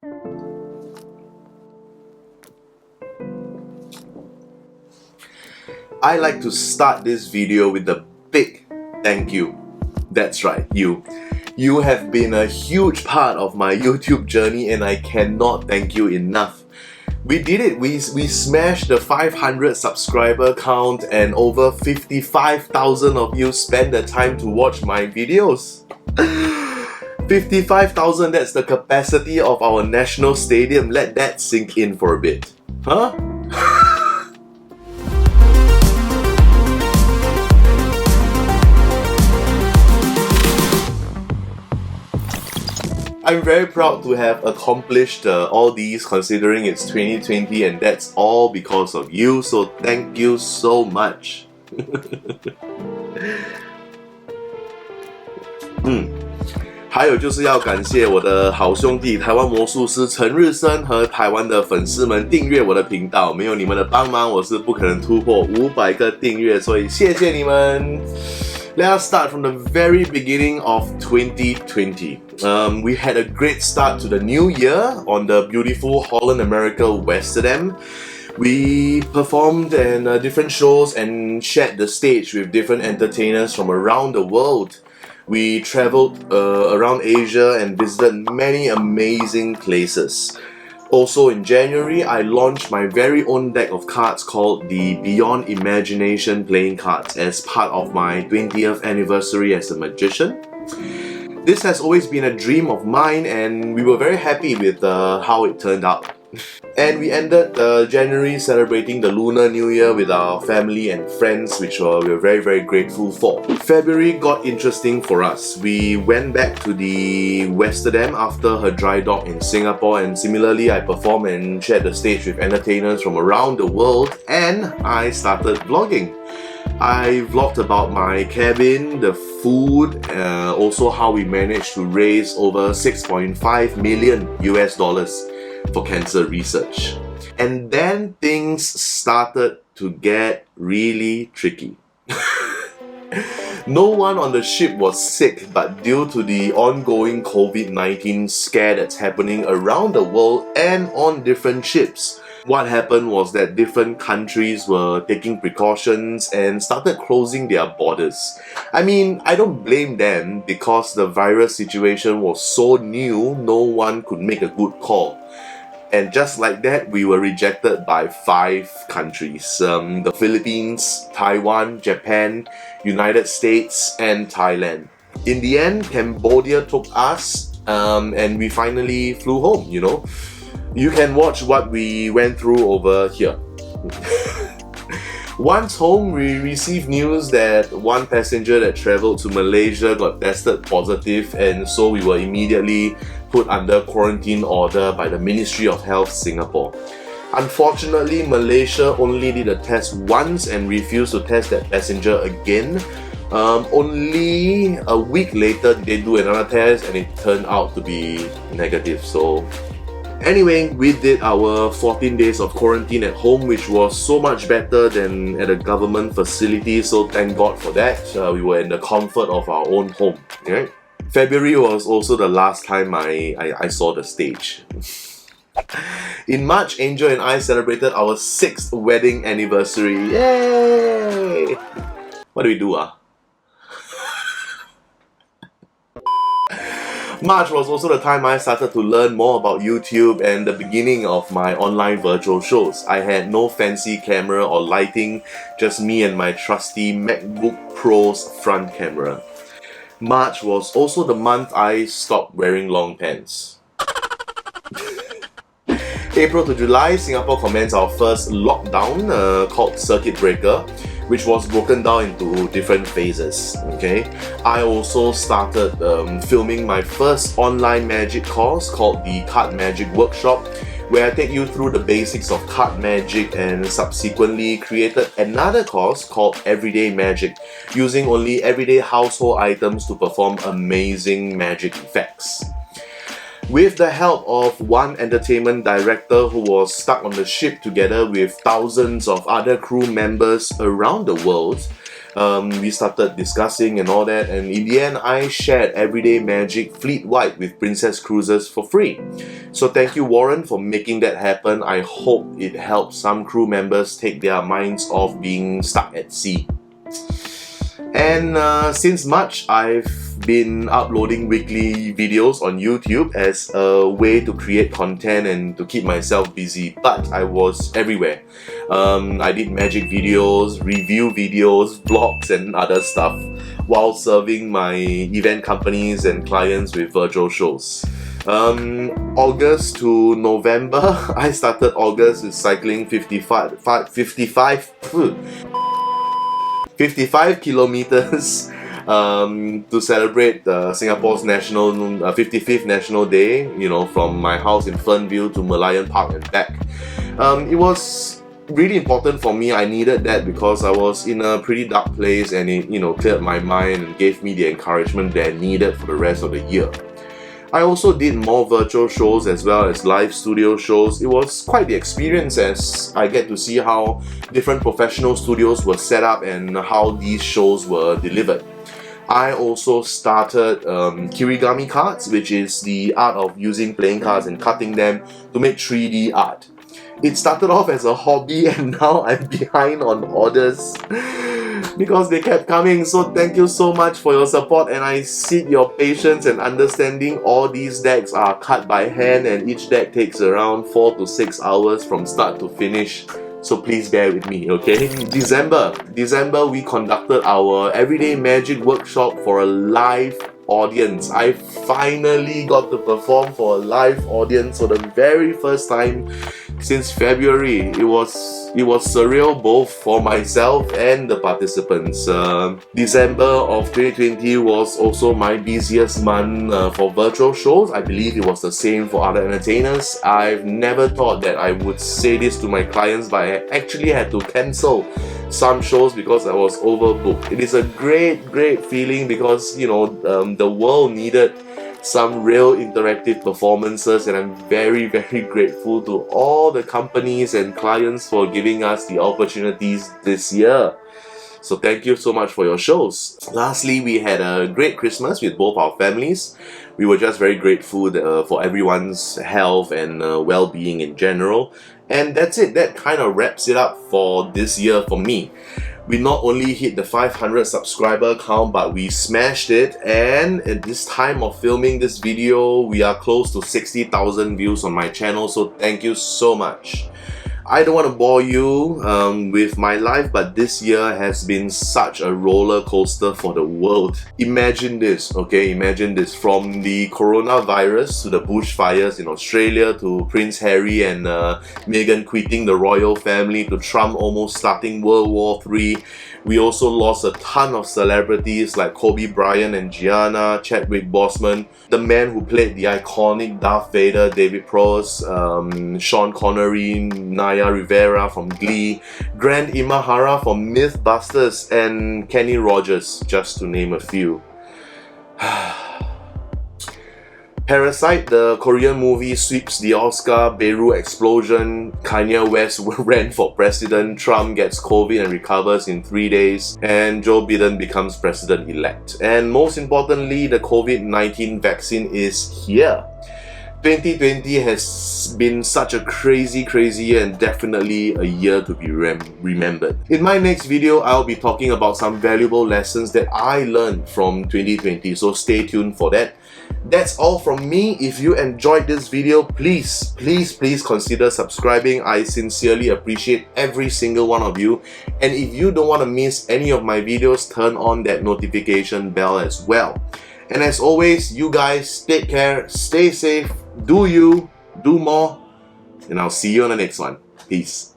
I like to start this video with a big thank you. That's right, you. You have been a huge part of my YouTube journey and I cannot thank you enough. We did it, we smashed the 500 subscriber count and over 55,000 of you spent the time to watch my videos. 55,000, that's the capacity of our national stadium. Let that sink in for a bit. Huh? I'm very proud to have accomplished all these considering it's 2020 and that's all because of you, so thank you so much. 还有就是要感谢我的好兄弟台湾魔术师陈日升和台湾的粉丝们订阅我的频道，没有你们的帮忙，我是不可能突破500个订阅，所以谢谢你们。Let us start from the very beginning of 2020. We had a great start to the new year on the beautiful Holland America Westerdam. We performed in different shows and shared the stage with different entertainers from around the world. We traveled around Asia and visited many amazing places. Also in January, I launched my very own deck of cards called the Beyond Imagination Playing Cards as part of my 20th anniversary as a magician. This has always been a dream of mine and we were very happy with how it turned out. And we ended January celebrating the Lunar New Year with our family and friends, which we were very, very grateful for. February got interesting for us. We went back to the Westerdam after her dry dock in Singapore, and similarly I performed and shared the stage with entertainers from around the world, and I started vlogging. I vlogged about my cabin, the food, also how we managed to raise over $6.5 million for cancer research. And then things started to get really tricky. No one on the ship was sick, but due to the ongoing COVID-19 scare that's happening around the world and on different ships, what happened was that different countries were taking precautions and started closing their borders. I mean, I don't blame them because the virus situation was so new, no one could make a good call. And just like that, we were rejected by 5 countries. The Philippines, Taiwan, Japan, United States, and Thailand. In the end, Cambodia took us and we finally flew home, you know. You can watch what we went through over here. Once home, we received news that one passenger that travelled to Malaysia got tested positive, and so we were immediately put under quarantine order by the Ministry of Health Singapore. Unfortunately, Malaysia only did a test once and refused to test that passenger again. Only a week later did they do another test and it turned out to be negative. So anyway, we did our 14 days of quarantine at home, which was so much better than at a government facility, so thank God for that. We were in the comfort of our own home. Right? February was also the last time I saw the stage. In March, Angel and I celebrated our 6th wedding anniversary. Yay! What do we do? March was also the time I started to learn more about YouTube and the beginning of my online virtual shows. I had no fancy camera or lighting, just me and my trusty MacBook Pro's front camera. March was also the month I stopped wearing long pants. April to July, Singapore commenced our first lockdown called Circuit Breaker, which was broken down into different phases. Okay, I also started filming my first online magic course called the Card Magic Workshop, where I take you through the basics of card magic, and subsequently created another course called Everyday Magic, using only everyday household items to perform amazing magic effects. With the help of one entertainment director who was stuck on the ship together with thousands of other crew members around the world, We started discussing and all that, and in the end I shared Everyday Magic fleet-wide with Princess Cruises for free. So thank you, Warren, for making that happen. I hope it helps some crew members take their minds off being stuck at sea. And since March, I've been uploading weekly videos on YouTube as a way to create content and to keep myself busy, but I was everywhere. I did magic videos, review videos, vlogs and other stuff while serving my event companies and clients with virtual shows. August to November, I started August with cycling 55 kilometers to celebrate Singapore's 55th National Day, from my house in Fernville to Merlion Park and back. It was really important for me. I needed that because I was in a pretty dark place, and it cleared my mind and gave me the encouragement that I needed for the rest of the year. I also did more virtual shows as well as live studio shows. It was quite the experience as I get to see how different professional studios were set up and how these shows were delivered. I also started kirigami cards, which is the art of using playing cards and cutting them to make 3D art. It started off as a hobby and now I'm behind on orders because they kept coming. So thank you so much for your support, and I seek your patience and understanding. All these decks are cut by hand and each deck takes around 4 to 6 hours from start to finish. So please bear with me, okay? December, we conducted our Everyday Magic workshop for a live audience. I finally got to perform for a live audience for the very first time since February. It was surreal both for myself and the participants. December of 2020 was also my busiest month for virtual shows. I believe it was the same for other entertainers. I've never thought that I would say this to my clients, but I actually had to cancel some shows because I was overbooked. It is a great feeling because the world needed some real interactive performances, and I'm very grateful to all the companies and clients for giving us the opportunities this year. So thank you so much for your shows. Lastly, we had a great Christmas with both our families. We were just very grateful for everyone's health and well-being in general. And that's it. That kind of wraps it up for this year for me. We not only hit the 500 subscriber count, but we smashed it, and at this time of filming this video, we are close to 60,000 views on my channel, so thank you so much. I don't want to bore you with my life, but this year has been such a roller coaster for the world. Imagine this, okay? Imagine this. From the coronavirus to the bushfires in Australia to Prince Harry and Meghan quitting the royal family to Trump almost starting World War III. We also lost a ton of celebrities like Kobe Bryant and Gianna, Chadwick Boseman, the man who played the iconic Darth Vader, David Prowse, Sean Connery, Naya Rivera from Glee, Grant Imahara from Mythbusters, and Kenny Rogers, just to name a few. Parasite, the Korean movie, sweeps the Oscar. Beirut explosion. Kanye West ran for president. Trump gets COVID and recovers in 3 days. And Joe Biden becomes president-elect. And most importantly, the COVID-19 vaccine is here. 2020 has been such a crazy year, and definitely a year to be remembered. In my next video, I'll be talking about some valuable lessons that I learned from 2020, so stay tuned for that. That's all from me. If you enjoyed this video, please consider subscribing. I sincerely appreciate every single one of you. And if you don't want to miss any of my videos, turn on that notification bell as well. And as always, you guys take care, stay safe, do you, do more, and I'll see you on the next one. Peace.